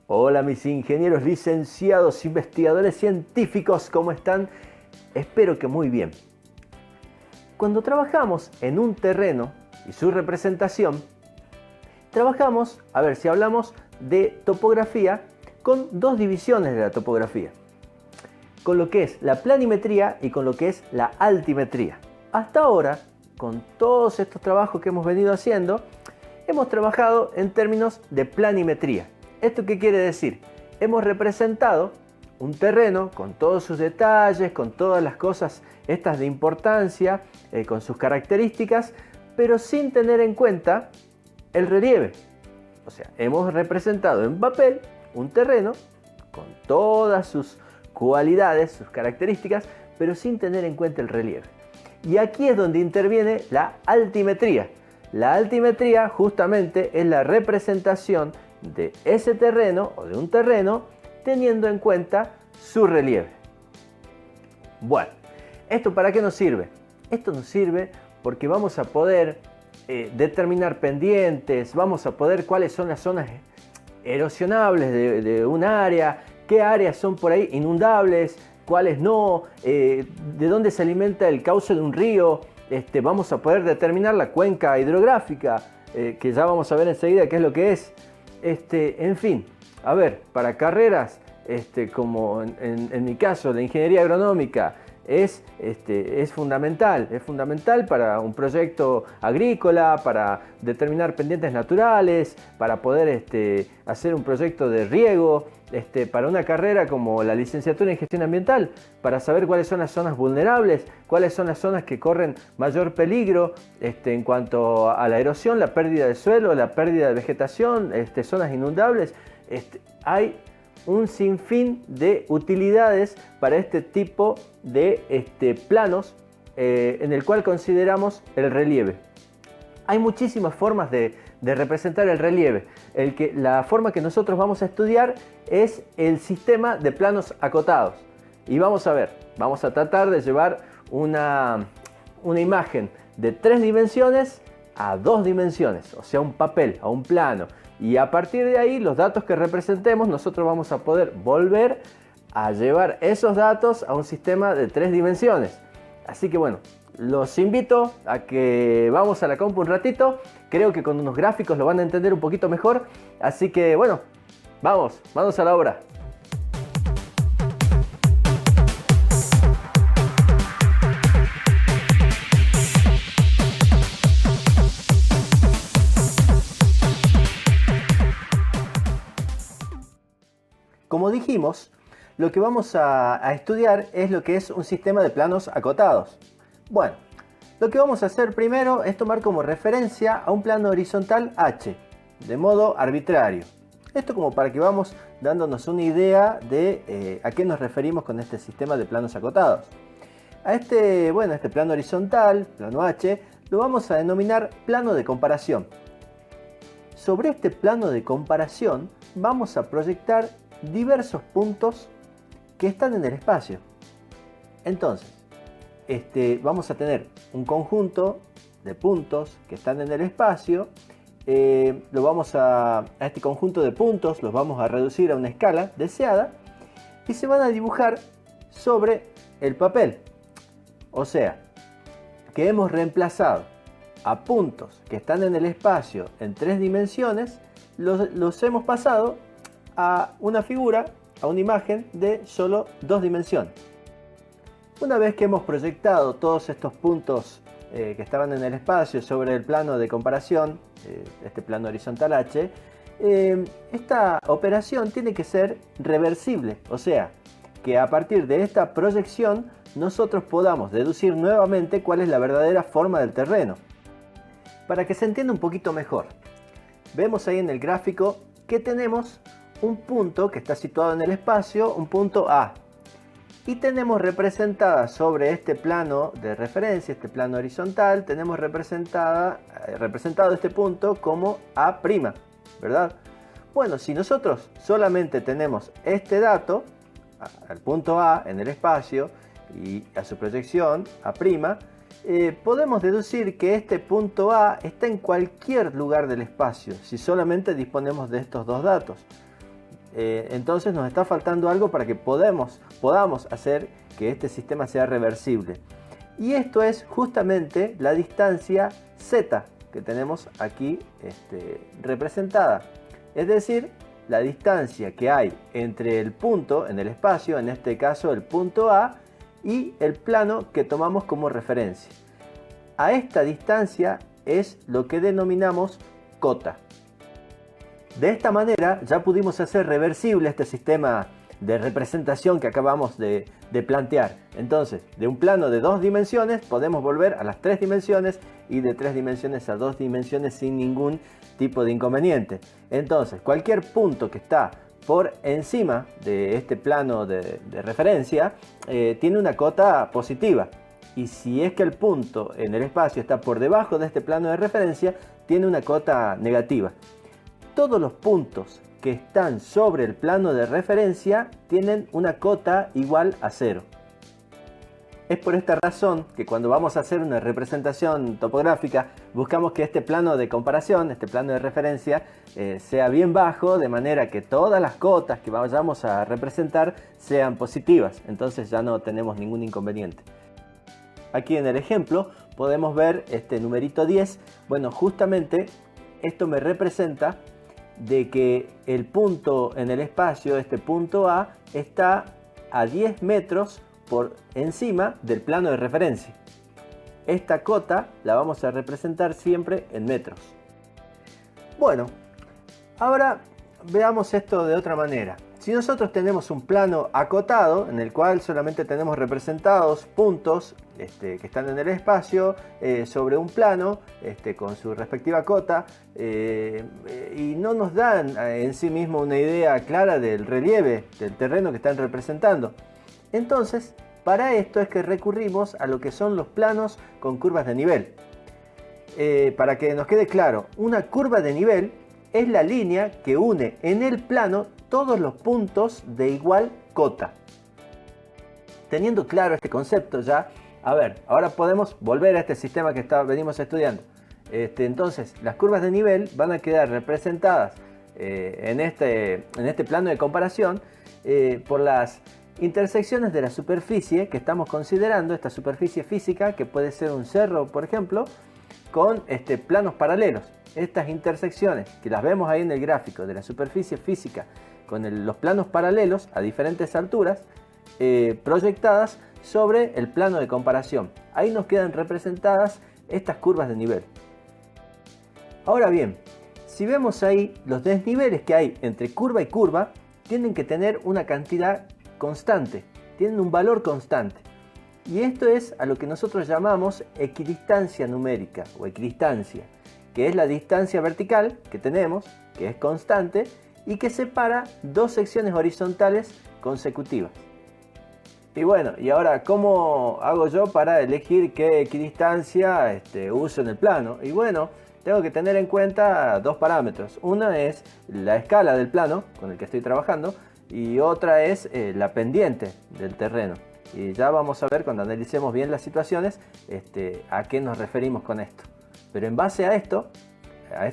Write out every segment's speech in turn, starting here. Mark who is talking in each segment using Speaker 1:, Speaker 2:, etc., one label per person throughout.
Speaker 1: Hola mis ingenieros, licenciados, investigadores científicos, ¿cómo están? Espero que muy bien. Cuando trabajamos en un terreno y su representación, trabajamos, a ver si hablamos de topografía, con dos divisiones de la topografía, con lo que es la planimetría y con lo que es la altimetría. Hasta ahora, con todos estos trabajos que hemos venido haciendo, hemos trabajado en términos de planimetría. ¿Esto qué quiere decir? Hemos representado un terreno con todos sus detalles, con todas las cosas estas de importancia, con sus características, pero sin tener en cuenta el relieve. O sea, hemos representado en papel un terreno con todas sus cualidades, sus características, pero sin tener en cuenta el relieve. Y aquí es donde interviene la altimetría. La altimetría justamente es la representación de ese terreno o de un terreno teniendo en cuenta su relieve. Bueno, ¿esto para qué nos sirve? Esto nos sirve porque vamos a poder determinar pendientes, vamos a poder cuáles son las zonas erosionables de un área, qué áreas son por ahí inundables, cuáles no, de dónde se alimenta el cauce de un río. Vamos a poder determinar la cuenca hidrográfica, que ya vamos a ver enseguida qué es lo que es. En fin, a ver, para carreras como en mi caso la ingeniería agronómica es fundamental para un proyecto agrícola, para determinar pendientes naturales, para poder hacer un proyecto de riego, para una carrera como la licenciatura en gestión ambiental, para saber cuáles son las zonas vulnerables, cuáles son las zonas que corren mayor peligro en cuanto a la erosión, la pérdida de suelo, la pérdida de vegetación, zonas inundables. Hay un sinfín de utilidades para este tipo de planos en el cual consideramos el relieve. Hay muchísimas formas de representar el relieve. La forma que nosotros vamos a estudiar es el sistema de planos acotados. Y vamos a ver, vamos a tratar de llevar una imagen de 3 dimensiones a 2 dimensiones, o sea, un papel, a un plano. Y a partir de ahí, los datos que representemos, nosotros vamos a poder volver a llevar esos datos a un sistema de 3 dimensiones. Así que bueno, los invito a que vamos a la compu un ratito. Creo que con unos gráficos lo van a entender un poquito mejor. Así que bueno, vamos a la obra. Como dijimos, lo que vamos a estudiar es lo que es un sistema de planos acotados. Bueno, lo que vamos a hacer primero es tomar como referencia a un plano horizontal H, de modo arbitrario. Esto como para que vamos dándonos una idea de a qué nos referimos con este sistema de planos acotados. A este plano horizontal, plano H, lo vamos a denominar plano de comparación. Sobre este plano de comparación vamos a proyectar diversos puntos que están en el espacio. Entonces, vamos a tener un conjunto de puntos que están en el espacio. A este conjunto de puntos los vamos a reducir a una escala deseada y se van a dibujar sobre el papel. O sea, que hemos reemplazado a puntos que están en el espacio en 3 dimensiones, los hemos pasado a una figura, a una imagen de solo 2 dimensiones. Una vez que hemos proyectado todos estos puntos que estaban en el espacio sobre el plano de comparación, este plano horizontal H, esta operación tiene que ser reversible, o sea, que a partir de esta proyección nosotros podamos deducir nuevamente cuál es la verdadera forma del terreno. Para que se entienda un poquito mejor, vemos ahí en el gráfico que tenemos un punto que está situado en el espacio, un punto A. Y tenemos representada sobre este plano de referencia, este plano horizontal, tenemos representado este punto como A', ¿verdad? Bueno, si nosotros solamente tenemos este dato, al punto A en el espacio y a su proyección, A', podemos deducir que este punto A está en cualquier lugar del espacio, si solamente disponemos de estos dos datos. entonces nos está faltando algo para que podamos hacer que este sistema sea reversible. Y esto es justamente la distancia z que tenemos aquí representada. Es decir, la distancia que hay entre el punto en el espacio, en este caso el punto A, y el plano que tomamos como referencia. A esta distancia es lo que denominamos cota. De esta manera ya pudimos hacer reversible este sistema de representación que acabamos de plantear. Entonces, de un plano de 2 dimensiones podemos volver a las 3 dimensiones y de 3 dimensiones a 2 dimensiones sin ningún tipo de inconveniente. Entonces, cualquier punto que está por encima de este plano de referencia tiene una cota positiva. Y si es que el punto en el espacio está por debajo de este plano de referencia, tiene una cota negativa. Todos los puntos que están sobre el plano de referencia tienen una cota igual a 0. Es por esta razón que cuando vamos a hacer una representación topográfica buscamos que este plano de comparación, este plano de referencia, sea bien bajo, de manera que todas las cotas que vayamos a representar sean positivas. Entonces ya no tenemos ningún inconveniente. Aquí en el ejemplo podemos ver este numerito 10. Bueno, justamente esto me representa de que el punto en el espacio, este punto A, está a 10 metros por encima del plano de referencia. Esta cota la vamos a representar siempre en metros. Bueno, ahora veamos esto de otra manera. Si nosotros tenemos un plano acotado en el cual solamente tenemos representados puntos que están en el espacio sobre un plano con su respectiva cota y no nos dan en sí mismo una idea clara del relieve del terreno que están representando, entonces para esto es que recurrimos a lo que son los planos con curvas de nivel. Para que nos quede claro, una curva de nivel es la línea que une en el plano todos los puntos de igual cota. Teniendo claro este concepto ya, ahora podemos volver a este sistema que venimos estudiando. Entonces, las curvas de nivel van a quedar representadas en este plano de comparación por las intersecciones de la superficie que estamos considerando, esta superficie física que puede ser un cerro, por ejemplo, con planos paralelos. Estas intersecciones que las vemos ahí en el gráfico de la superficie física con los planos paralelos a diferentes alturas proyectadas sobre el plano de comparación. Ahí nos quedan representadas estas curvas de nivel. Ahora bien, si vemos ahí los desniveles que hay entre curva y curva, tienen que tener una cantidad constante, tienen un valor constante. Y esto es a lo que nosotros llamamos equidistancia numérica o equidistancia, que es la distancia vertical que tenemos, que es constante y que separa dos secciones horizontales consecutivas. Y bueno, y ahora, ¿cómo hago yo para elegir qué equidistancia uso en el plano? Y bueno, tengo que tener en cuenta dos parámetros. Una es la escala del plano con el que estoy trabajando y otra es la pendiente del terreno. Y ya vamos a ver cuando analicemos bien las situaciones a qué nos referimos con esto. Pero en base a estos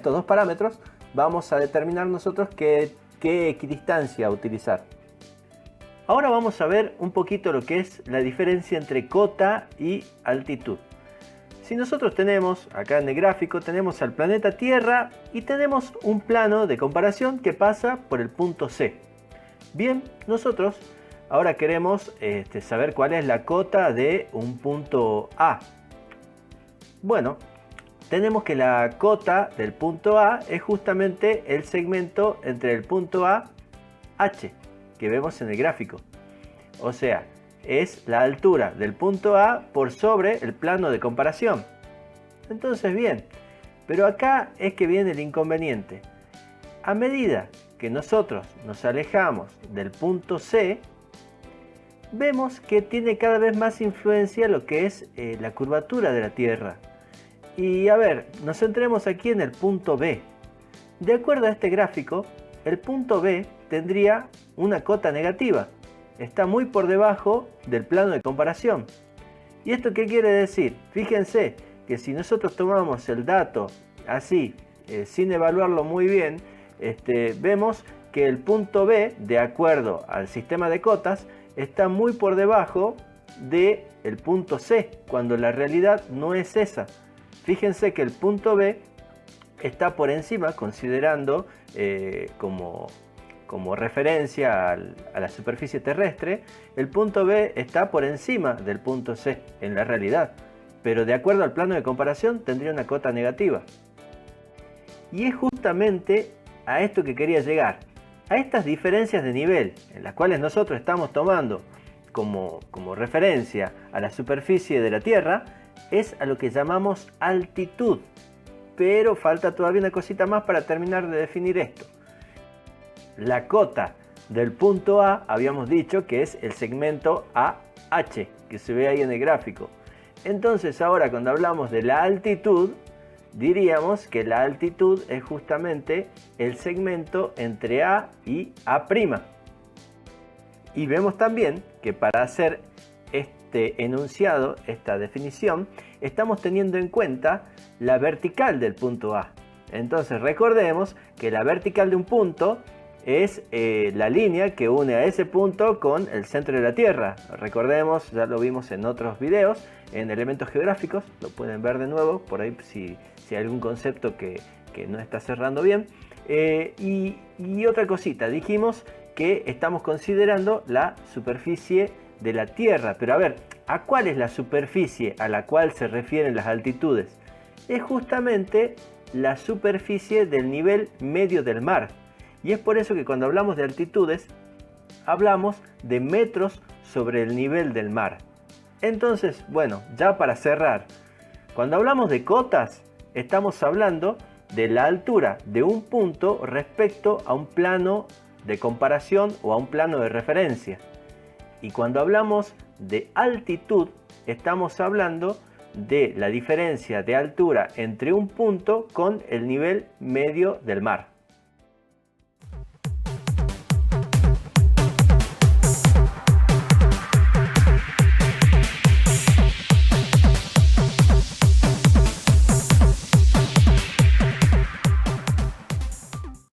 Speaker 1: dos parámetros, vamos a determinar nosotros qué equidistancia utilizar. Ahora vamos a ver un poquito lo que es la diferencia entre cota y altitud. Si nosotros tenemos, acá en el gráfico, tenemos al planeta Tierra y tenemos un plano de comparación que pasa por el punto C. Bien, nosotros ahora queremos saber cuál es la cota de un punto A. Bueno, tenemos que la cota del punto A es justamente el segmento entre el punto A, H, que vemos en el gráfico. O sea, es la altura del punto A por sobre el plano de comparación. Entonces, bien, pero acá es que viene el inconveniente. A medida que nosotros nos alejamos del punto C, vemos que tiene cada vez más influencia lo que es la curvatura de la Tierra. Y a ver, nos centremos aquí en el punto B. De acuerdo a este gráfico, el punto B tendría una cota negativa. Está muy por debajo del plano de comparación. ¿Y esto qué quiere decir? Fíjense que si nosotros tomamos el dato así, sin evaluarlo muy bien, vemos que el punto B, de acuerdo al sistema de cotas, está muy por debajo del punto C, cuando la realidad no es esa. Fíjense que el punto B está por encima, considerando como referencia a la superficie terrestre, el punto B está por encima del punto C en la realidad, pero de acuerdo al plano de comparación tendría una cota negativa. Y es justamente a esto que quería llegar, a estas diferencias de nivel en las cuales nosotros estamos tomando como referencia a la superficie de la Tierra, es a lo que llamamos altitud. Pero falta todavía una cosita más para terminar de definir esto. La cota del punto A habíamos dicho que es el segmento AH, que se ve ahí en el gráfico. Entonces ahora cuando hablamos de la altitud, diríamos que la altitud es justamente el segmento entre A y A'. Y vemos también que para hacer este enunciado, esta definición, estamos teniendo en cuenta la vertical del punto A. Entonces recordemos que la vertical de un punto es la línea que une a ese punto con el centro de la Tierra. Recordemos, ya lo vimos en otros videos, en elementos geográficos, lo pueden ver de nuevo, por ahí si hay algún concepto que no está cerrando bien. Y otra cosita, dijimos que estamos considerando la superficie de la Tierra, pero a ver, ¿a cuál es la superficie a la cual se refieren las altitudes? Es justamente la superficie del nivel medio del mar. Y es por eso que cuando hablamos de altitudes, hablamos de metros sobre el nivel del mar. Entonces, bueno, ya para cerrar, cuando hablamos de cotas, estamos hablando de la altura de un punto respecto a un plano de comparación o a un plano de referencia. Y cuando hablamos de altitud, estamos hablando de la diferencia de altura entre un punto con el nivel medio del mar.